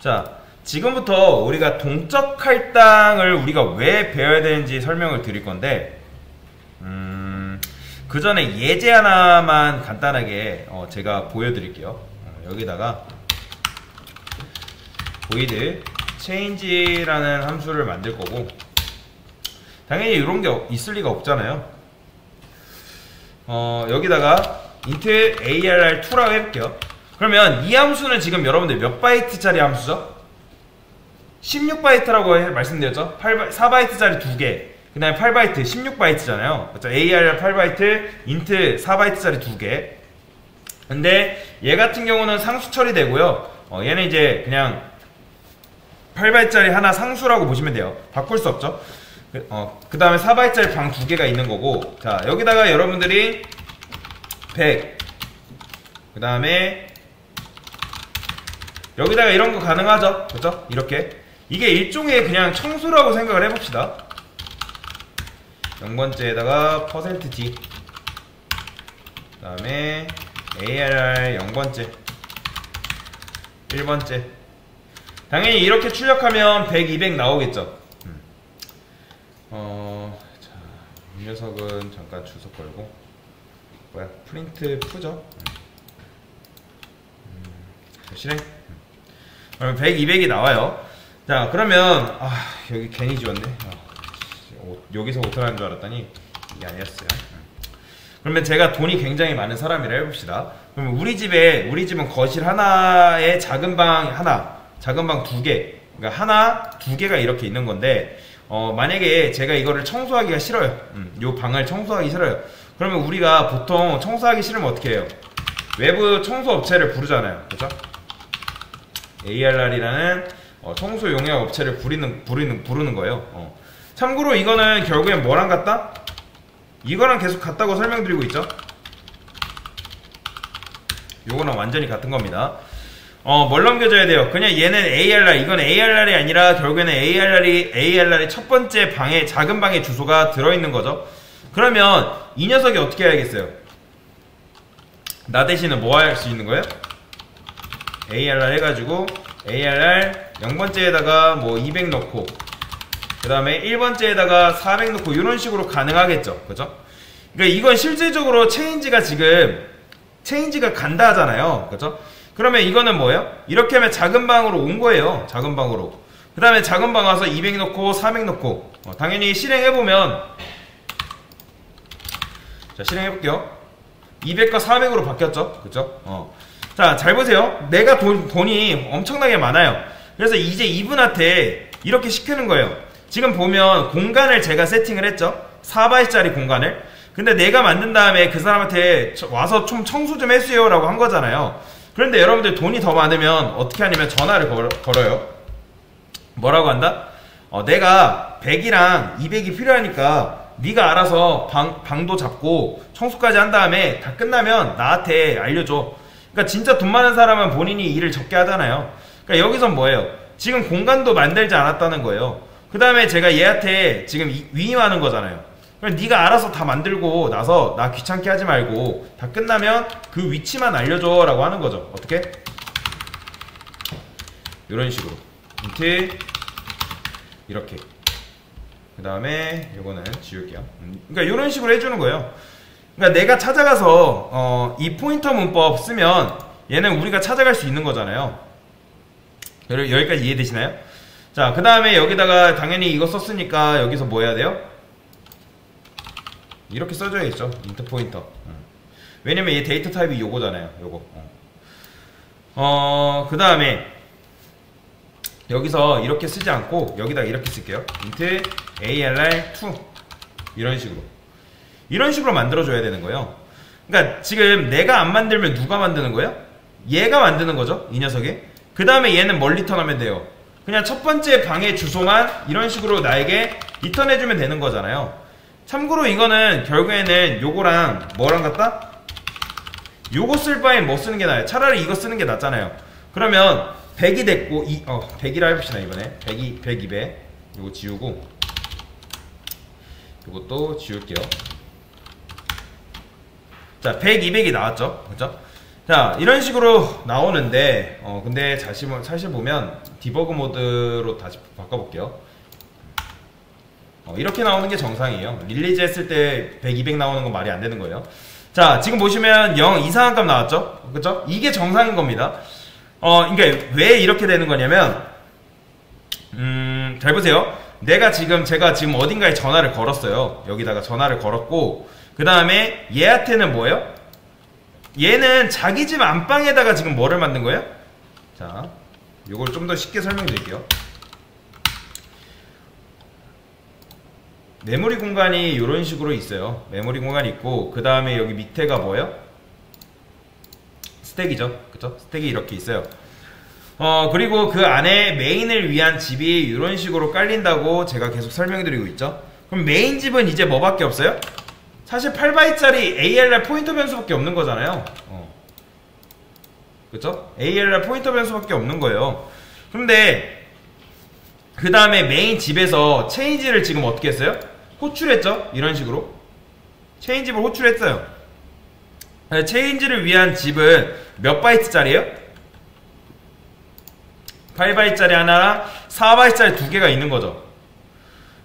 자, 지금부터 우리가 동적 할당을 우리가 왜 배워야 되는지 설명을 드릴 건데, 그 전에 예제 하나만 간단하게 제가 보여드릴게요. 여기다가 void change라는 함수를 만들 거고, 당연히 이런 게 있을 리가 없잖아요. 여기다가 int arr2라고 해볼게요. 그러면 이 함수는 지금 여러분들 몇 바이트짜리 함수죠? 16바이트라고 말씀드렸죠? 4바이트짜리 2개, 그 다음에 8바이트, 16바이트잖아요. 그렇죠? ARR 8바이트, int 4바이트짜리 2개. 근데 얘 같은 경우는 상수 처리되고요. 얘는 이제 그냥 8바이트짜리 하나 상수라고 보시면 돼요. 바꿀 수 없죠? 그 다음에 4바이트짜리 방 2개가 있는 거고, 자, 여기다가 여러분들이 100, 그 다음에 여기다가 이런 거 가능하죠? 그쵸? 이렇게. 이게 일종의 그냥 청소라고 생각을 해봅시다. 0번째에다가 %d, 그 다음에 ARR 0번째, 1번째. 당연히 이렇게 출력하면 100, 200 나오겠죠? 자, 이 녀석은 잠깐 주소 걸고, 뭐야, 프린트 푸죠? 실행. 그러면 100, 200이 나와요. 자, 그러면 여기 괜히 지웠네. 여기서 오토라는 줄 알았더니 이게 아니었어요. 그러면 제가 돈이 굉장히 많은 사람이라 해봅시다. 그러면 우리 집은 거실 하나에 작은 방 하나, 작은 방 2개, 그러니까 하나, 2개가 이렇게 있는 건데, 만약에 제가 이거를 청소하기가 싫어요. 요 방을 청소하기 싫어요. 그러면 우리가 보통 청소하기 싫으면 어떻게 해요? 외부 청소 업체를 부르잖아요. 그죠? ARR이라는 청소 용역 업체를 부르는 거예요. 참고로 이거는 결국엔 뭐랑 같다? 이거랑 계속 같다고 설명드리고 있죠? 요거랑 완전히 같은 겁니다. 뭘 넘겨줘야 돼요? 그냥 얘는 ARR, 이건 ARR이 아니라 결국에는 ARR이 첫 번째 방에, 작은 방의 주소가 들어있는 거죠. 그러면 이 녀석이 어떻게 해야겠어요? 나 대신에 뭐 할 수 있는 거예요? ARR 해가지고 ARR 0번째에다가 뭐 200 넣고, 그 다음에 1번째에다가 400 넣고, 이런 식으로 가능하겠죠. 그죠? 그러니까 이건 실질적으로 체인지가 간다 하잖아요. 그죠? 그러면 이거는 뭐예요? 이렇게 하면 작은 방으로 온 거예요. 작은 방으로. 그 다음에 작은 방 와서 200 넣고 400 넣고, 당연히 실행해보면, 자, 실행해볼게요. 200과 400으로 바뀌었죠. 그죠? 자, 잘 보세요. 내가 돈이 엄청나게 많아요. 그래서 이제 이분한테 이렇게 시키는 거예요. 지금 보면 공간을 제가 세팅을 했죠. 4바이트짜리 공간을. 근데 내가 만든 다음에 그 사람한테 와서 좀 청소 좀 해주세요 라고 한 거잖아요. 그런데 여러분들 돈이 더 많으면 어떻게 하냐면 전화를 걸어요. 뭐라고 한다? 내가 100이랑 200이 필요하니까 네가 알아서 방도 잡고 청소까지 한 다음에 다 끝나면 나한테 알려줘. 그러니까 진짜 돈 많은 사람은 본인이 일을 적게 하잖아요. 그러니까 여기선 뭐예요? 지금 공간도 만들지 않았다는 거예요. 그 다음에 제가 얘한테 지금 위임하는 거잖아요. 그럼 네가 알아서 다 만들고 나서 나 귀찮게 하지 말고 다 끝나면 그 위치만 알려줘 라고 하는 거죠. 어떻게? 이런 식으로 int 이렇게, 그 다음에 요거는 지울게요. 그러니까 이런 식으로 해주는 거예요. 그러니까 내가 찾아가서 이 포인터 문법 쓰면 얘는 우리가 찾아갈 수 있는 거잖아요. 여기까지 이해되시나요? 자, 그 다음에 여기다가 당연히 이거 썼으니까 여기서 뭐 해야 돼요? 이렇게 써줘야겠죠. int 포인터. 왜냐면 얘 데이터 타입이 요거잖아요. 요거. 그 다음에 여기서 이렇게 쓰지 않고 여기다 이렇게 쓸게요. int arr2 이런 식으로 만들어줘야 되는 거예요. 그러니까 지금 내가 안 만들면 누가 만드는 거예요? 얘가 만드는 거죠. 이 녀석이. 그 다음에 얘는 뭘 리턴하면 돼요? 그냥 첫 번째 방의 주소만 이런 식으로 나에게 리턴해주면 되는 거잖아요. 참고로 이거는 결국에는 요거랑 뭐랑 같다? 요거 쓸 바엔 뭐 쓰는 게 나아요? 차라리 이거 쓰는 게 낫잖아요. 그러면 100이 됐고 100이라 해봅시다. 이번에 100, 200 요거 지우고 요것도 지울게요. 자, 100, 200이 나왔죠. 그죠? 자, 이런 식으로 나오는데 근데 사실 보면 디버그 모드로 다시 바꿔볼게요. 이렇게 나오는 게 정상이에요. 릴리즈 했을 때 100, 200 나오는 건 말이 안 되는 거예요. 자, 지금 보시면 0 이상한 값 나왔죠? 그쵸? 이게 정상인 겁니다. 그러니까 왜 이렇게 되는 거냐면 잘 보세요. 제가 지금 어딘가에 전화를 걸었어요. 여기다가 전화를 걸었고, 그 다음에 얘한테는 뭐예요? 얘는 자기 집 안방에다가 지금 뭐를 만든 거예요? 자, 요걸 좀 더 쉽게 설명드릴게요. 메모리 공간이 이런 식으로 있어요. 메모리 공간이 있고, 그 다음에 여기 밑에가 뭐예요? 스택이죠. 그쵸? 스택이 이렇게 있어요. 그리고 그 안에 메인을 위한 집이 이런 식으로 깔린다고 제가 계속 설명드리고 있죠. 그럼 메인 집은 이제 뭐밖에 없어요? 사실 8바이트짜리 ALR 포인터 변수밖에 없는 거잖아요. 그쵸? ALR 포인터 변수밖에 없는 거예요. 그런데 그 다음에 메인 집에서 체인지를 지금 어떻게 했어요? 호출했죠? 이런 식으로 체인집을 호출했어요. 체인지를 위한 집은 몇 바이트짜리예요? 8바이트짜리 하나랑 4바이트짜리 두 개가 있는 거죠.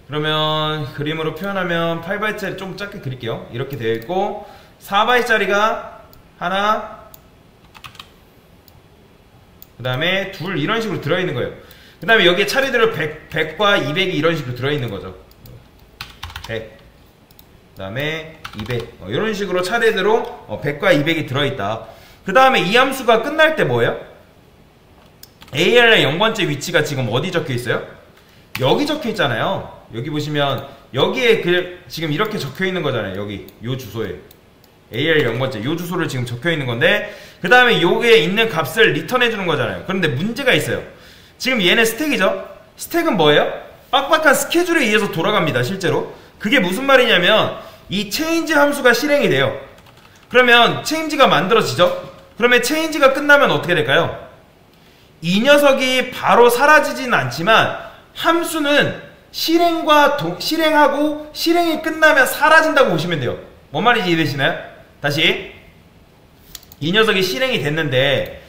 그러면 그림으로 표현하면 8바이트짜리 좀 작게 그릴게요. 이렇게 되어 있고 4바이트짜리가 하나, 그 다음에 둘, 이런 식으로 들어있는 거예요. 그 다음에 여기에 차례대로 100과 200이 이런 식으로 들어있는 거죠. 100, 그 다음에 200, 이런 식으로 차례대로 100과 200이 들어있다. 그 다음에 이 함수가 끝날 때 뭐예요? ALR 0번째 위치가 지금 어디 적혀 있어요? 여기 적혀 있잖아요. 여기 보시면 여기에 지금 이렇게 적혀 있는 거잖아요. 여기 요 주소에 ALR 0번째 요 주소를 지금 적혀 있는 건데, 그 다음에 요게 있는 값을 리턴해 주는 거잖아요. 그런데 문제가 있어요. 지금 얘네 스택이죠? 스택은 뭐예요? 빡빡한 스케줄에 의해서 돌아갑니다. 실제로 그게 무슨 말이냐면 이 체인지 함수가 실행이 돼요. 그러면 체인지가 만들어지죠? 그러면 체인지가 끝나면 어떻게 될까요? 이 녀석이 바로 사라지진 않지만 함수는 실행하고 실행이 끝나면 사라진다고 보시면 돼요. 뭔 말인지 이해되시나요? 다시, 이 녀석이 실행이 됐는데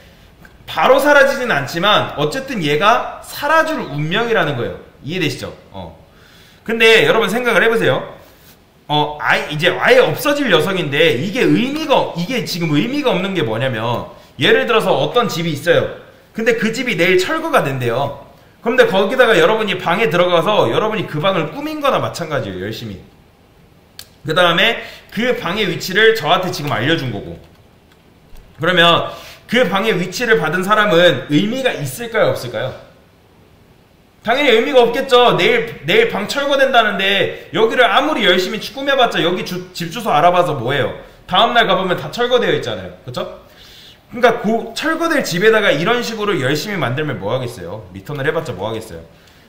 바로 사라지진 않지만 어쨌든 얘가 사라질 운명이라는 거예요. 이해되시죠? 근데 여러분 생각을 해보세요. 이제 아예 없어질 녀석인데 이게 지금 의미가 없는 게 뭐냐면, 예를 들어서 어떤 집이 있어요. 근데 그 집이 내일 철거가 된대요. 그런데 거기다가 여러분이 방에 들어가서 여러분이 그 방을 꾸민 거나 마찬가지예요. 열심히. 그 다음에 그 방의 위치를 저한테 지금 알려준 거고, 그러면 그 방의 위치를 받은 사람은 의미가 있을까요? 없을까요? 당연히 의미가 없겠죠. 내일 방 철거된다는데 여기를 아무리 열심히 꾸며봤자 여기 집 주소 알아봐서 뭐예요? 다음날 가보면 다 철거되어 있잖아요. 그쵸? 그러니까 철거될 집에다가 이런 식으로 열심히 만들면 뭐 하겠어요? 리턴을 해봤자 뭐 하겠어요?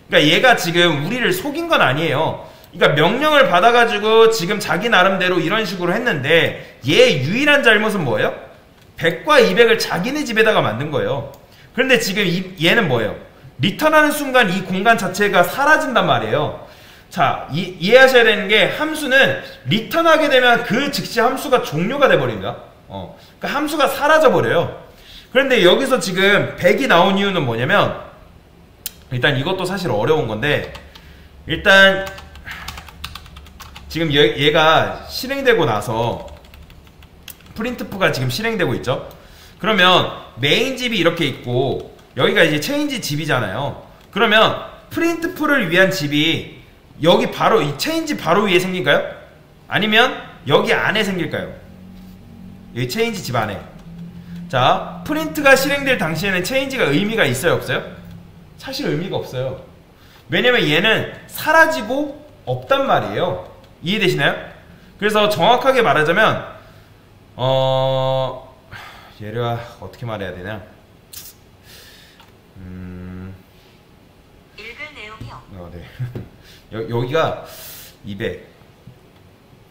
그러니까 얘가 지금 우리를 속인 건 아니에요. 그러니까 명령을 받아가지고 지금 자기 나름대로 이런 식으로 했는데, 얘 유일한 잘못은 뭐예요? 100과 200을 자기네 집에다가 만든 거예요. 그런데 지금 얘는 뭐예요? 리턴하는 순간 이 공간 자체가 사라진단 말이에요. 자, 이해하셔야 되는 게, 함수는 리턴하게 되면 그 즉시 함수가 종료가 돼버립니다. 그러니까 함수가 사라져버려요. 그런데 여기서 지금 100이 나온 이유는 뭐냐면, 일단 이것도 사실 어려운 건데, 일단 지금 얘가 실행되고 나서 프린트프가 지금 실행되고 있죠. 그러면 메인 집이 이렇게 있고 여기가 이제 체인지 집이잖아요. 그러면 프린트프를 위한 집이 여기 바로 이 체인지 바로 위에 생길까요? 아니면 여기 안에 생길까요? 여기 체인지 집 안에. 자, 프린트가 실행될 당시에는 체인지가 의미가 있어요, 없어요? 사실 의미가 없어요. 왜냐면 얘는 사라지고 없단 말이에요. 이해되시나요? 그래서 정확하게 말하자면 얘를 어떻게 말해야 되냐? 읽을 내용이요. 네. 여기가 200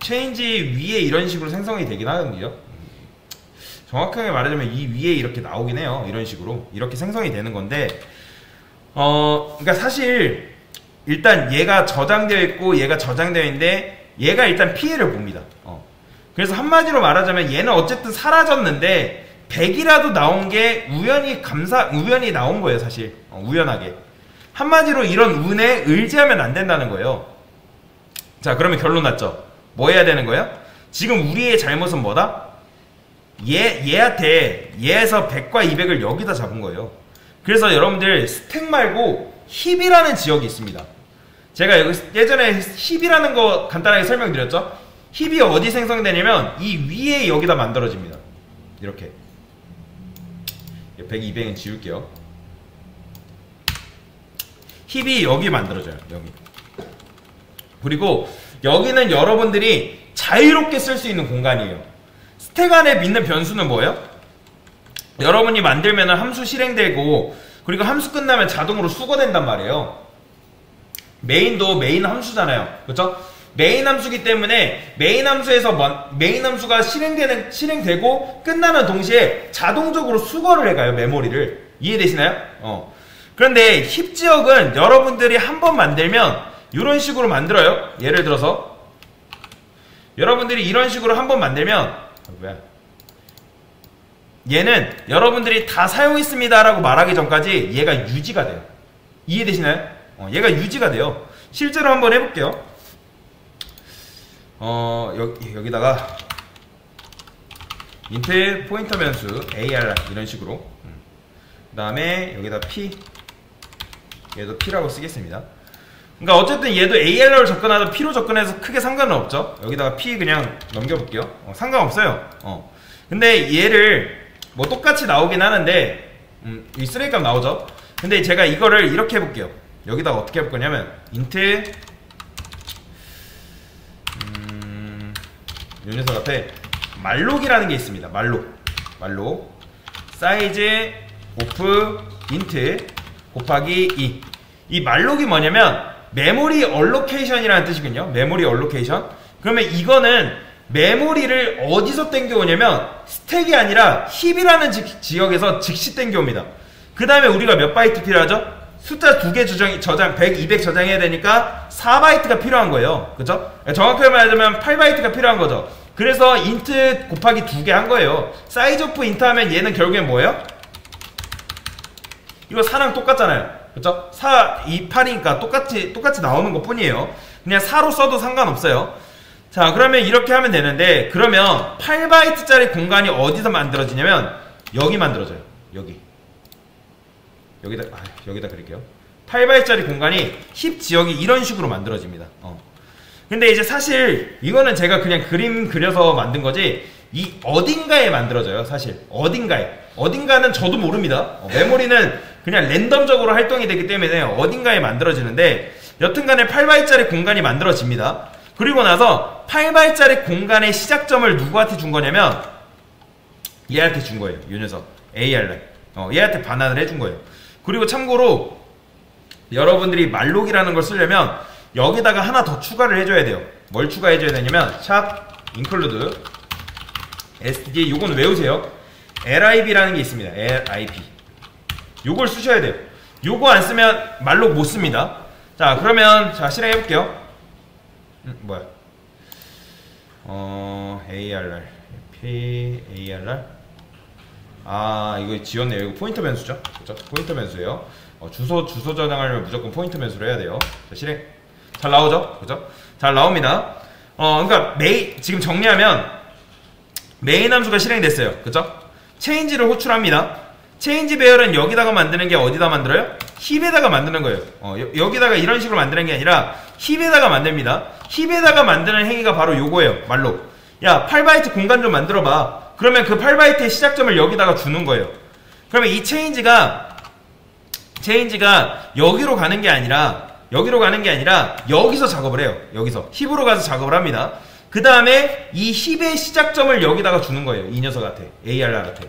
체인지 위에 이런 식으로 생성이 되긴 하거든요. 정확하게 말하자면 이 위에 이렇게 나오긴 해요. 이런 식으로 이렇게 생성이 되는 건데, 그러니까 사실 일단 얘가 저장되어 있고 얘가 저장되어 있는데 얘가 일단 피해를 봅니다. 그래서 한마디로 말하자면 얘는 어쨌든 사라졌는데 100이라도 나온 게 우연히 나온 거예요, 사실. 우연하게. 한마디로 이런 운에 의지하면 안 된다는 거예요. 자, 그러면 결론 났죠? 뭐 해야 되는 거예요? 지금 우리의 잘못은 뭐다? 얘에서 100과 200을 여기다 잡은 거예요. 그래서 여러분들 스택 말고 힙이라는 지역이 있습니다. 제가 여기 예전에 힙이라는 거 간단하게 설명드렸죠? 힙이 어디 생성되냐면 이 위에 여기다 만들어집니다. 이렇게 100, 200은 지울게요. 힙이 여기 만들어져요. 여기. 그리고 여기는 여러분들이 자유롭게 쓸 수 있는 공간이에요. 스택 안에 믿는 변수는 뭐예요? 여러분이 만들면 함수 실행되고 그리고 함수 끝나면 자동으로 수거된단 말이에요. 메인도 메인 함수잖아요. 그렇죠? 메인 함수기 때문에 메인 함수가 실행되고 끝나는 동시에 자동적으로 수거를 해가요. 메모리를. 이해되시나요? 그런데 힙 지역은 여러분들이 한번 만들면 이런 식으로 만들어요. 예를 들어서 여러분들이 이런 식으로 한번 만들면 얘는 여러분들이 다 사용했습니다 라고 말하기 전까지 얘가 유지가 돼요. 이해되시나요? 얘가 유지가 돼요. 실제로 한번 해볼게요. 여기다가 int 포인터 변수 AR 이런 식으로 그 다음에 여기다 P 얘도 P라고 쓰겠습니다. 그러니까 어쨌든 얘도 AR로 접근하든 P로 접근해서 크게 상관은 없죠. 여기다가 P 그냥 넘겨볼게요. 상관없어요. 근데 얘를 뭐 똑같이 나오긴 하는데 이 쓰레기값 나오죠. 근데 제가 이거를 이렇게 해볼게요. 여기다가 어떻게 해볼 거냐면 int 요 녀석 앞에 말록이라는 게 있습니다. 말록 사이즈 오프 int 곱하기 2. 이 말록이 뭐냐면 메모리 얼로케이션이라는 뜻이군요. 메모리 얼로케이션. 그러면 이거는 메모리를 어디서 땡겨오냐면 스택이 아니라 힙이라는 지역에서 즉시 땡겨옵니다. 그 다음에 우리가 몇 바이트 필요하죠? 숫자 2개 저장 100, 200 저장해야 되니까 4바이트가 필요한 거예요. 그쵸? 정확하게 말하자면 8바이트가 필요한 거죠. 그래서 int 곱하기 2개 한 거예요. 사이즈 오프 int 하면 얘는 결국엔 뭐예요? 이거 4랑 똑같잖아요. 그쵸? 4, 2, 8이니까 똑같이 나오는 것 뿐이에요. 그냥 4로 써도 상관없어요. 자, 그러면 이렇게 하면 되는데, 그러면 8바이트짜리 공간이 어디서 만들어지냐면 여기 만들어져요. 여기다 그릴게요. 8바이트짜리 공간이 힙 지역이 이런 식으로 만들어집니다. 근데 이제 사실 이거는 제가 그냥 그림 그려서 만든 거지 이 어딘가에 만들어져요. 사실 어딘가는 저도 모릅니다. 메모리는 그냥 랜덤적으로 활동이 되기 때문에 어딘가에 만들어지는데 여튼간에 8바이트짜리 공간이 만들어집니다. 그리고 나서 8바이트짜리 공간의 시작점을 누구한테 준 거냐면 얘한테 준 거예요. 이 녀석 ARR 얘한테 반환을 해준 거예요. 그리고 참고로 여러분들이 말록이라는 걸 쓰려면 여기다가 하나 더 추가를 해줘야 돼요. 뭘 추가해줘야 되냐면 샵 include sd 요건 외우세요. lib라는 게 있습니다. lib 요걸 쓰셔야 돼요. 요거 안 쓰면 말록 못 씁니다. 자, 그러면 자 실행해볼게요. 뭐야? ARR ARR 이거 지웠네요. 이거 포인터 변수죠. 그렇죠? 포인터 변수예요. 주소 저장하려면 무조건 포인터 변수로 해야 돼요. 자, 실행. 잘 나오죠? 그죠? 잘 나옵니다. 그러니까 지금 정리하면 메인 함수가 실행됐어요. 그죠? 체인지를 호출합니다. 체인지 배열은 여기다가 만드는 게 어디다 만들어요? 힙에다가 만드는 거예요. 여기다가 이런 식으로 만드는 게 아니라 힙에다가 만듭니다. 힙에다가 만드는 행위가 바로 요거예요. 말록. 야, 8바이트 공간 좀 만들어봐. 그러면 그 8바이트의 시작점을 여기다가 주는 거예요. 그러면 이 체인지가 여기로 가는 게 아니라 여기서 작업을 해요. 여기서 힙으로 가서 작업을 합니다. 그 다음에 이 힙의 시작점을 여기다가 주는 거예요. 이 녀석한테 ARR한테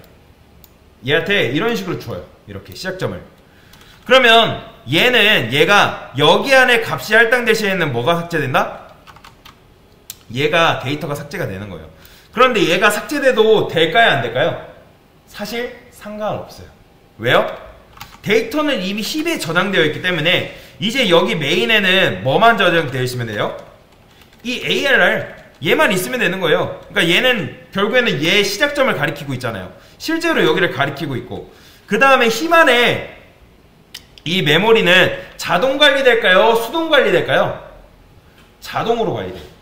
얘한테 이런 식으로 줘요. 이렇게 시작점을. 그러면 얘가 여기 안에 값이 할당될 시에는 뭐가 삭제된다? 얘가 데이터가 삭제가 되는 거예요. 그런데 얘가 삭제돼도 될까요? 안 될까요? 사실 상관없어요. 왜요? 데이터는 이미 힙에 저장되어 있기 때문에 이제 여기 메인에는 뭐만 저장되어 있으면 돼요? 이 ARR 얘만 있으면 되는 거예요. 그러니까 얘는 결국에는 얘 시작점을 가리키고 있잖아요. 실제로 여기를 가리키고 있고, 그 다음에 힘 안에 이 메모리는 자동 관리될까요? 수동 관리될까요? 자동으로 관리돼요.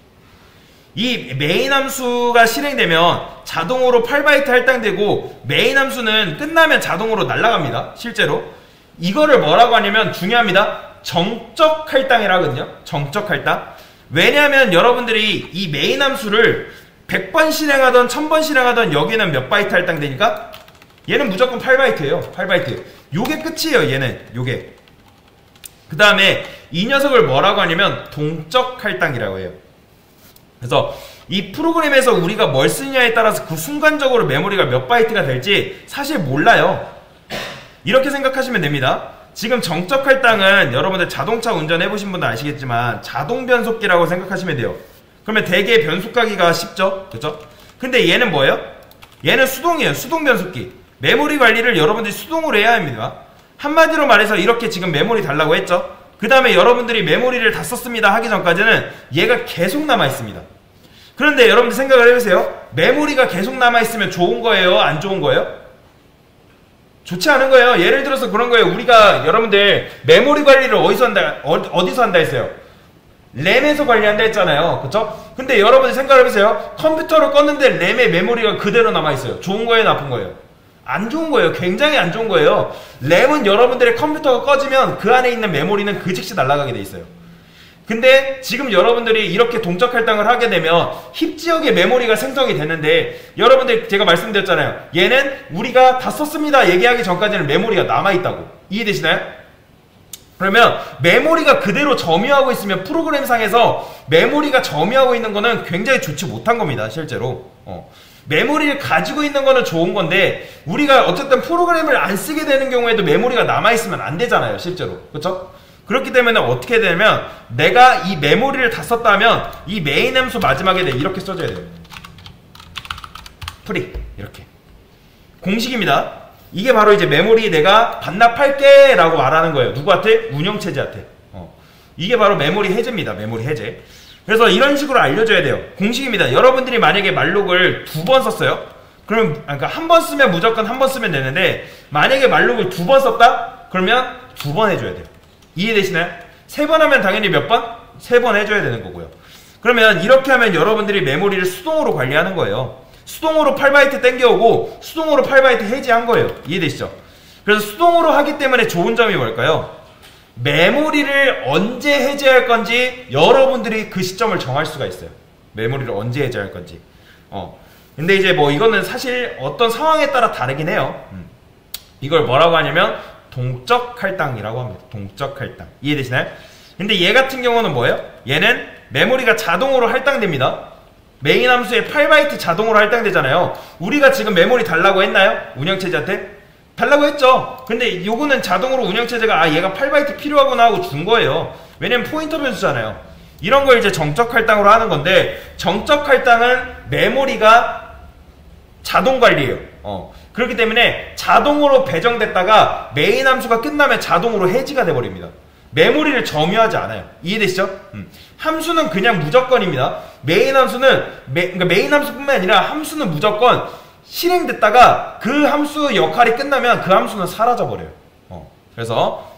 이 메인 함수가 실행되면 자동으로 8바이트 할당되고, 메인 함수는 끝나면 자동으로 날아갑니다. 실제로 이거를 뭐라고 하냐면 중요합니다. 정적 할당이라거든요. 정적 할당. 왜냐하면 여러분들이 이 메인 함수를 100번 실행하던 1000번 실행하던 여기는 몇 바이트 할당되니까 얘는 무조건 8바이트예요. 8바이트. 요게 끝이에요. 얘는 요게. 그 다음에 이 녀석을 뭐라고 하냐면 동적 할당이라고 해요. 그래서 이 프로그램에서 우리가 뭘 쓰느냐에 따라서 그 순간적으로 메모리가 몇 바이트가 될지 사실 몰라요. 이렇게 생각하시면 됩니다. 지금 정적 할당은 여러분들 자동차 운전해보신 분들 아시겠지만 자동 변속기라고 생각하시면 돼요. 그러면 대개 변속하기가 쉽죠? 그죠? 근데 얘는 뭐예요? 얘는 수동이에요. 수동 변속기. 메모리 관리를 여러분들이 수동으로 해야 합니다. 한마디로 말해서 이렇게 지금 메모리 달라고 했죠? 그 다음에 여러분들이 메모리를 다 썼습니다 하기 전까지는 얘가 계속 남아있습니다. 그런데 여러분들 생각을 해보세요. 메모리가 계속 남아있으면 좋은 거예요? 안 좋은 거예요? 좋지 않은 거예요. 예를 들어서 그런 거예요. 우리가 여러분들 메모리 관리를 어디서 한다 했어요? 램에서 관리한다 했잖아요. 그쵸? 근데 여러분들 생각을 해보세요. 컴퓨터를 껐는데 램의 메모리가 그대로 남아있어요. 좋은 거예요? 나쁜 거예요? 안 좋은 거예요. 굉장히 안 좋은 거예요. 램은 여러분들의 컴퓨터가 꺼지면 그 안에 있는 메모리는 그 즉시 날아가게 돼 있어요. 근데 지금 여러분들이 이렇게 동적 할당을 하게 되면 힙 지역에 메모리가 생성이 되는데, 여러분들 제가 말씀드렸잖아요. 얘는 우리가 다 썼습니다 얘기하기 전까지는 메모리가 남아있다고. 이해되시나요? 그러면 메모리가 그대로 점유하고 있으면 프로그램상에서 메모리가 점유하고 있는 거는 굉장히 좋지 못한 겁니다. 실제로 메모리를 가지고 있는 거는 좋은 건데, 우리가 어쨌든 프로그램을 안 쓰게 되는 경우에도 메모리가 남아있으면 안 되잖아요. 실제로. 그렇죠? 그렇기 때문에 어떻게 되냐면, 내가 이 메모리를 다 썼다면 이 메인 함수 마지막에 이렇게 써줘야 돼요. 프리. 이렇게 공식입니다. 이게 바로 이제 메모리 내가 반납할게 라고 말하는 거예요. 누구한테? 운영체제한테. 이게 바로 메모리 해제입니다. 메모리 해제. 그래서 이런 식으로 알려줘야 돼요. 공식입니다. 여러분들이 만약에 말록을 2번 썼어요. 그럼 그러니까 한 번 쓰면 무조건 한 번 쓰면 되는데, 만약에 말록을 2번 썼다? 그러면 2번 해줘야 돼요. 이해되시나요? 3번 하면 당연히 몇 번? 3번 해줘야 되는 거고요. 그러면 이렇게 하면 여러분들이 메모리를 수동으로 관리하는 거예요. 수동으로 8바이트 땡겨오고 수동으로 8바이트 해제한 거예요. 이해되시죠? 그래서 수동으로 하기 때문에 좋은 점이 뭘까요? 메모리를 언제 해제할 건지 여러분들이 그 시점을 정할 수가 있어요. 메모리를 언제 해제할 건지. 근데 이제 뭐 이거는 사실 어떤 상황에 따라 다르긴 해요. 이걸 뭐라고 하냐면 동적 할당이라고 합니다. 동적 할당. 이해되시나요? 근데 얘 같은 경우는 뭐예요? 얘는 메모리가 자동으로 할당됩니다. 메인 함수에 8바이트 자동으로 할당되잖아요. 우리가 지금 메모리 달라고 했나요? 운영체제한테? 달라고 했죠. 근데 요거는 자동으로 운영체제가 얘가 8바이트 필요하구나 하고 준 거예요. 왜냐면 포인터 변수잖아요. 이런 걸 이제 정적 할당으로 하는 건데, 정적 할당은 메모리가 자동 관리예요. 그렇기 때문에 자동으로 배정됐다가 메인 함수가 끝나면 자동으로 해지가 돼버립니다. 메모리를 점유하지 않아요. 이해되시죠? 함수는 그냥 무조건입니다. 메인 함수는 그러니까 메인 함수뿐만 아니라 함수는 무조건 실행됐다가 그 함수 역할이 끝나면 그 함수는 사라져버려요. 그래서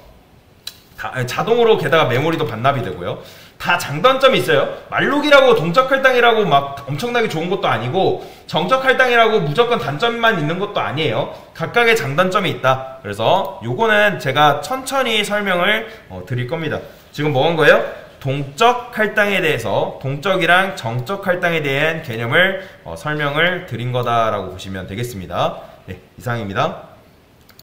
자동으로 게다가 메모리도 반납이 되고요. 다 장단점이 있어요. 말록이라고 동적 할당이라고 막 엄청나게 좋은 것도 아니고, 정적 할당이라고 무조건 단점만 있는 것도 아니에요. 각각의 장단점이 있다. 그래서 요거는 제가 천천히 설명을 드릴 겁니다. 지금 뭐 한 거예요? 동적 할당에 대해서, 동적이랑 정적 할당에 대한 개념을 설명을 드린 거다라고 보시면 되겠습니다. 네, 이상입니다.